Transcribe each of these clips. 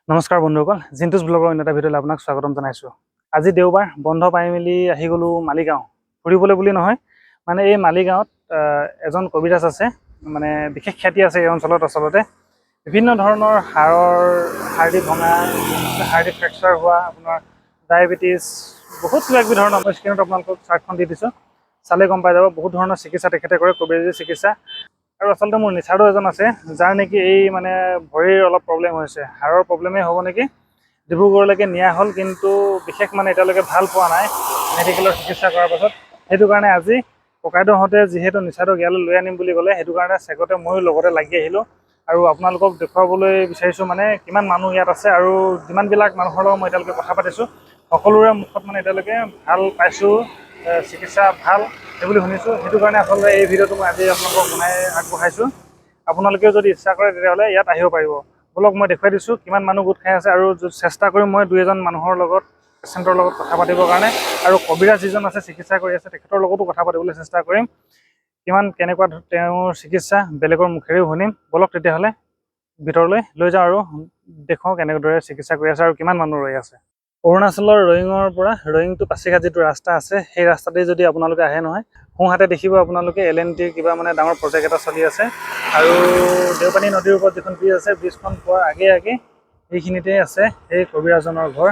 নমস্কাৰ বন্ধুসকল, জিন্তুছ ব্লগৰ অন্য এটা ভিডিঅ'লৈ আপোনাক স্বাগতম জনাইছোঁ। আজি দেওবাৰ, বন্ধ পাই মেলি আহি গ'লোঁ মালিগাঁও। ফুৰিবলৈ বুলি নহয়, মানে এই মালিগাঁৱত এজন কবিৰাজ আছে, মানে বিশেষ খ্যাতি আছে এই অঞ্চলত। আচলতে বিভিন্ন ধৰণৰ হাড়ি ভঙা, হাড়ি ফ্ৰেকচাৰ হোৱা, আপোনাৰ ডায়েবেটিছ, বহুত কিবাকিবি ধৰণৰ। মই স্ক্ৰীণত আপোনালোকক চাৰ্টখন দি দিছোঁ, চালে গম পাই যাব। বহুত ধৰণৰ চিকিৎসা তেখেতে কৰে, কবিৰাজী চিকিৎসা। আৰু আচলতে মোৰ নিচাৰো এজন আছে, যাৰ নেকি এই মানে ভৰিৰ অলপ প্ৰব্লেম হৈছে, হাড়ৰ প্ৰব্লেমেই হ'ব নেকি। ডিব্ৰুগড়লৈকে নিয়া হ'ল, কিন্তু বিশেষ মানে এতিয়ালৈকে ভাল পোৱা নাই মেডিকেলৰ চিকিৎসা কৰাৰ পাছত। সেইটো কাৰণে আজি ককাইদেউহঁতে যিহেতু নিচাৰক ইয়ালৈ লৈ আনিম বুলি ক'লে, সেইটো কাৰণে চেগতে ময়ো লগতে লাগি আহিলোঁ। আৰু আপোনালোকক দেখুৱাবলৈ বিচাৰিছোঁ মানে কিমান মানুহ ইয়াত আছে, আৰু যিমানবিলাক মানুহৰ লগত মই এতিয়ালৈকে কথা পাতিছোঁ, সকলোৰে মুখত মানে এতিয়ালৈকে ভাল পাইছোঁ, চিকিৎসা ভাল সেইবুলি শুনিছোঁ। সেইটো কাৰণে আচলতে এই ভিডিঅ'টো মই আজি আপোনালোকক বনাই আগবঢ়াইছোঁ। আপোনালোকেও যদি ইচ্ছা কৰে তেতিয়াহ'লে ইয়াত আহিব পাৰিব। বলক মই দেখুৱাই দিছোঁ কিমান মানুহ গোট খাই আছে, আৰু চেষ্টা কৰিম মই 2-এজন মানুহৰ লগত, পেচেণ্টৰ লগত কথা পাতিবৰ কাৰণে, আৰু কবিৰাজ যিজন আছে চিকিৎসা কৰি আছে তেখেতৰ লগতো কথা পাতিবলৈ চেষ্টা কৰিম। কেনেকুৱা তেওঁৰ চিকিৎসা বেলেগৰ মুখেৰেও শুনিম। বলক তেতিয়াহ'লে ভিতৰলৈ লৈ যাওঁ আৰু দেখুৱাওঁ কেনেদৰে চিকিৎসা কৰি আছে আৰু কিমান মানুহ ৰৈ আছে। অৰুণাচলৰ ৰয়িঙৰ পৰা ৰয়িং টু পাছিঘাট যিটো ৰাস্তা আছে, সেই ৰাস্তাতেই যদি আপোনালোকে আহে নহয়, সোঁহাতে দেখিব আপোনালোকে L&T কিবা মানে ডাঙৰ প্ৰজেক্ট এটা চলি আছে। আৰু দেওপানী নদীৰ ওপৰত যিখন ব্ৰিজ আছে, ব্ৰিজখন পোৱাৰ আগে এইখিনিতে আছে এই কবিৰাজনৰ ঘৰ,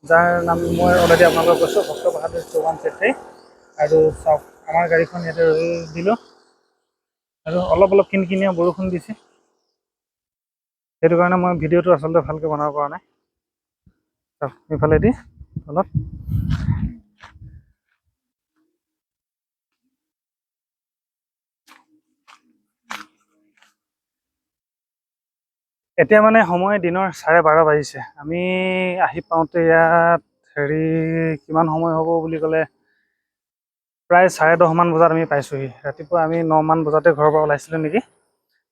যাৰ নাম মই অলৰেডি আপোনালোকক কৈছোঁ, ভক্ত বাহাদুৰ চৌহান চেত্ৰী। আৰু চাওক, আমাৰ গাড়ীখন ইয়াতে ৰৈ দিলোঁ, আৰু অলপ কিনকিনীয়া বৰষুণ দিছে, সেইটো কাৰণে মই ভিডিঅ'টো আচলতে ভালকৈ বনাব পৰা নাই। এইফালেদি অলপ এতিয়া মানে সময় দিনৰ 12:30 বাজিছে। আমি আহি পাওঁতে ইয়াত কিমান সময় হ'ব বুলি ক'লে, প্ৰায় 10:30 মান বজাত আমি পাইছোঁহি। ৰাতিপুৱা আমি 9 মান বজাতে ঘৰৰ পৰা ওলাইছিলোঁ নেকি।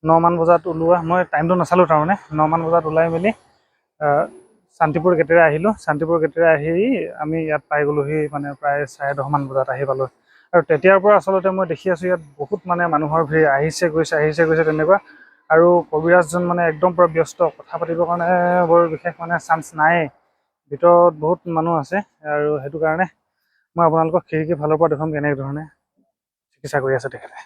9 মান বজাত ওলোৱা, মই টাইমটো নাচালোঁ তাৰমানে। 9 মান বজাত ওলাই মেলি শান্তিপুৰ গেটেৰে আহিলোঁ। শান্তিপুৰ গেটেৰে আহি আমি ইয়াত পাই গ'লোহি মানে প্ৰায় 10:30 মান বজাত আহি পালোঁ। আৰু তেতিয়াৰ পৰা আচলতে মই দেখি আছোঁ ইয়াত বহুত মানে মানুহৰ ভিৰ, আহিছে গৈছে তেনেকুৱা। আৰু কবিৰাজজন মানে একদম পুৰা ব্যস্ত, কথা পাতিবৰ কাৰণে বৰ বিশেষ মানে চান্স নায়েই। ভিতৰত বহুত মানুহ আছে, আৰু সেইটো কাৰণে মই আপোনালোকক খিৰিকীৰ ফালৰ পৰা দেখুৱাম কেনেধৰণে চিকিৎসা কৰি আছে তেখেতে।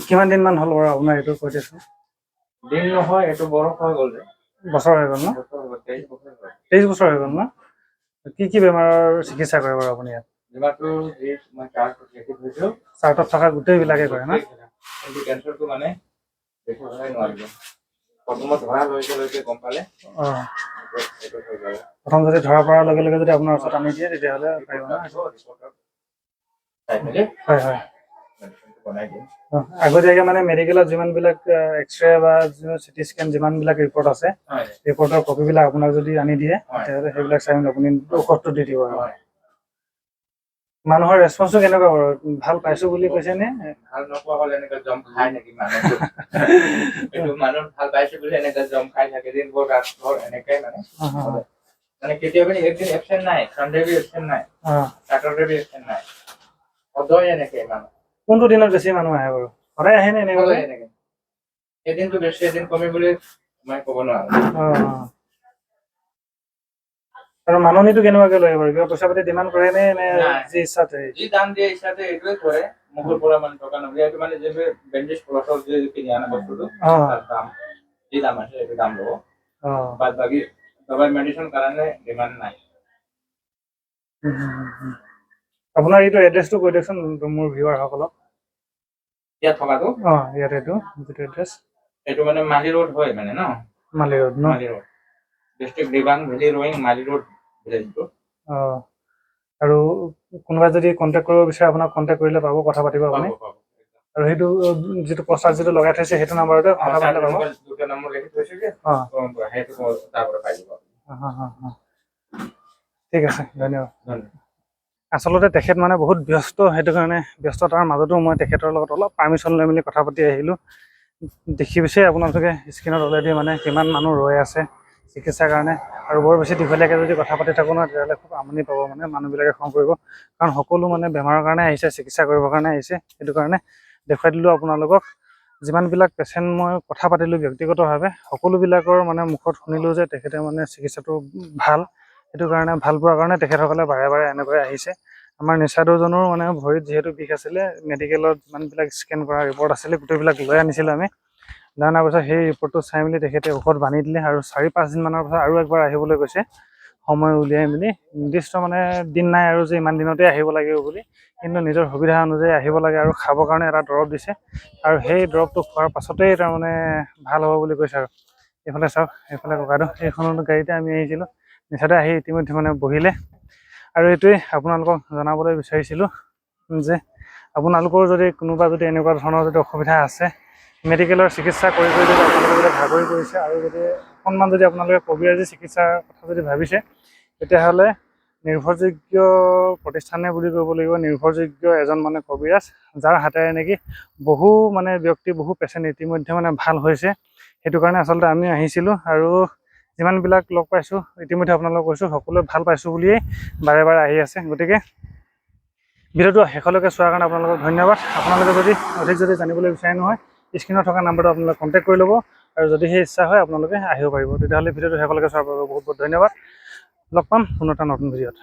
কিমান দিন মান হ'ল বাৰু আপোনাৰ এইটো কৈ দিছো? দিন নহয়, এইটো বৰফ হৈ গ'ল যে। বছৰ হৈ গ'ল ন? 23 বছৰ হৈ গ'ল ন? কি কি বেমাৰৰ চিকিৎসা কৰে বাৰু আপুনি ইয়াত? বেমাৰটো যি মই চাৰ্টত লিখি থৈছোঁ, চাৰ্টত থকা গোটেইবিলাকে কৰে না? কিন্তু কেঞ্চাৰটো মানে দেখিবই নোৱাৰিব। প্ৰথমত ধৰা লৈকে গম পালে এইটো হৈ যাব। প্ৰথম যদি ধৰা পৰাৰ লগে লগে যদি আপোনাৰ ওচৰত আনি দিয়ে তেতিয়াহ'লে পাৰিব না? হয় হয়। আগতীয়াকৈ মানে মেডিকেলত যিমানবিলাক এক্সৰে বা চিটি স্কেন যিমানবিলাক ৰিপৰ্ট আছে, ৰিপৰ্টৰ কপিবিলাক আপোনাক যদি আনি দিয়ে তেতিয়াহ'লে সেইবিলাক চাই মেলি আপুনি ঔষধটো দি দিব আৰু। মানুহৰ ৰেছপন্সটো কেনেকুৱা বাৰু? ভাল পাইছো বুলি কৈছে নে? ভাল নোপোৱা হ'লে এনেকৈ জম খাই নেকি মানুহটো? এইটো মানুহ ভাল পাইছে বুলি এনেকৈ জম খাই থাকে দিন বৰ ৰাত ভৰ এনেকৈ মানে কেতিয়াবা একদিন এবচেণ্ট নাই, চানডে বি এবচেণ্ট নাই, স্যাটাৰডে বি এবচেণ্ট নাই, সদায় এনেকৈ মানুহ। কোনটো দিনত বেছি মানুহ আহে বাৰু? সদায় আহে নে এনেকৈ? এদিনটো বেছি এদিন কমি বুলি মই ক'ব নোৱাৰো। আৰু মাননীটো কেনেকুৱাকে লয় বাৰু? কিবা পইচা পাতি ডিমাণ্ড কৰে নে যি ইচ্ছাতে? যি দাম দিয়ে ইচ্ছাতে এইটোৱে কৰে। মুখৰ পৰা মানে টকা নগৈ মানে যে বেণ্ডেজ প্লটৰ যে কিনি আনা বস্তুটো তাৰ দাম যি দাম আছে সেইটো দাম ল'ব। বাদ বাকী দবাই মেডিচিন কাৰণে ডিমাণ্ড নাই। আপোনাৰ এইটো এড্ৰেছটো কৈ দিয়কচোন মোৰ ভিউৱাৰসকলক। ইয়াত থকাটো? ইয়াত এইটো যিটো এড্ৰেছ। এইটো মানে মালি ৰোড হয় মানে ন? মালি ৰোড ন? মালি ৰোড। ডিষ্ট্ৰিক্ট দিবাং ভেলী ৰয়িং মালি ৰোড ভিলেজটো। আৰু কোনোবাই যদি কণ্টেক্ট কৰিব বিচাৰে আপোনাক কণ্টেক্ট কৰিলে পাব, কথা পাতিব আপুনি? আৰু সেইটো যিটো পষ্টাৰ যিটো লগাই থৈছে সেইটো নাম্বাৰতে কথা পাতিলে পাব? দুটা নম্বৰ লিখি থৈছোঁ যে সেইটো তাৰ পৰা পাই যাব। ঠিক আছে, ধন্যবাদ। আচলতে তেখেত মানে বহুত ব্যস্ত, সেইটো কাৰণে ব্যস্ততাৰ মাজতো মই তেখেতৰ লগত অলপ পাৰ্মিশ্যন লৈ মেলি কথা পাতি আহিলোঁ। দেখি পিছে আপোনালোকে স্ক্ৰীনত অলৰেডি মানে কিমান মানুহ ৰৈ আছে চিকিৎসাৰ কাৰণে। আৰু বৰ বেছি দীঘলীয়াকৈ যদি কথা পাতি থাকোঁ নহয় তেতিয়াহ'লে খুব আমনি পাব, মানে মানুহবিলাকে খং কৰিব। কাৰণ সকলো মানে বেমাৰৰ কাৰণে আহিছে, চিকিৎসা কৰিবৰ কাৰণে আহিছে। সেইটো কাৰণে দেখুৱাই দিলোঁ আপোনালোকক। যিমানবিলাক পেচেণ্ট মই কথা পাতিলোঁ ব্যক্তিগতভাৱে, সকলোবিলাকৰ মানে মুখত শুনিলোঁ যে তেখেতে মানে চিকিৎসাটো ভাল। সেইটো কাৰণে ভাল পোৱাৰ কাৰণে তেখেতসকলে বাৰে বাৰে এনেকৈ আহিছে। আমাৰ নিচাদৌজনৰ মানে ভৰিত যিহেতু বিষ আছিলে, মেডিকেলত যিমানবিলাক স্কেন কৰা ৰিপৰ্ট আছিলে গোটেইবিলাক লৈ আনিছিলোঁ আমি। লৈ অনাৰ পাছত সেই ৰিপৰ্টটো চাই মেলি তেখেতে ঔষধ বান্ধি দিলে আৰু 4-5 দিনমানৰ পাছত আৰু একবাৰ আহিবলৈ কৈছে সময় উলিয়াই মেলি। নিৰ্দিষ্ট মানে দিন নাই আৰু যে ইমান দিনতে আহিব লাগিব বুলি, কিন্তু নিজৰ সুবিধা অনুযায়ী আহিব লাগে আৰু খাবৰ কাৰণে এটা দৰৱ দিছে। আৰু সেই দৰৱটো খোৱাৰ পাছতেই তাৰমানে ভাল হ'ব বুলি কৈছে। আৰু এইফালে চাওক, এইফালে ককাইদেউ, এইখনত গাড়ীতে আমি আহিছিলোঁ। নিচাতে আহি ইতিমধ্যে মানে বহিলে। আৰু এইটোৱেই আপোনালোকক জনাবলৈ বিচাৰিছিলোঁ যে আপোনালোকৰ যদি কোনোবা যদি এনেকুৱা ধৰণৰ যদি অসুবিধা আছে, মেডিকেলৰ চিকিৎসা কৰি যদি আপোনালোকে যদি ভাগৰি পৰিছে আৰু যদি অকণমান যদি আপোনালোকে কবিৰাজী চিকিৎসাৰ কথা যদি ভাবিছে, তেতিয়াহ'লে নিৰ্ভৰযোগ্য প্ৰতিষ্ঠানে বুলি ক'ব লাগিব, নিৰ্ভৰযোগ্য এজন মানে কবিৰাজ, যাৰ হাতেৰে নেকি বহু মানে ব্যক্তি, বহু পেচেণ্ট ইতিমধ্যে মানে ভাল হৈছে। সেইটো কাৰণে আচলতে আমি আহিছিলোঁ। আৰু যিমানবিলাক লগ পাইছোঁ ইতিমধ্যে আপোনালোকক কৈছোঁ, সকলোৱে ভাল পাইছোঁ বুলিয়েই বাৰে বাৰে আহি আছে। গতিকে ভিডিঅ'টো শেষলৈকে চোৱাৰ কাৰণে আপোনালোকক ধন্যবাদ। আপোনালোকে যদি অধিক যদি জানিবলৈ বিচাৰে নহয়, স্ক্ৰীনত থকা নাম্বাৰটো আপোনালোকে কণ্টেক্ট কৰি ল'ব। আৰু যদি সেই ইচ্ছা হয় আপোনালোকে আহিব পাৰিব। তেতিয়াহ'লে ভিডিঅ'টো শেষলৈকে চোৱাৰ বাবে বহুত বহুত ধন্যবাদ। লগ পাম পুনৰ এটা নতুন ভিডিঅ'ত।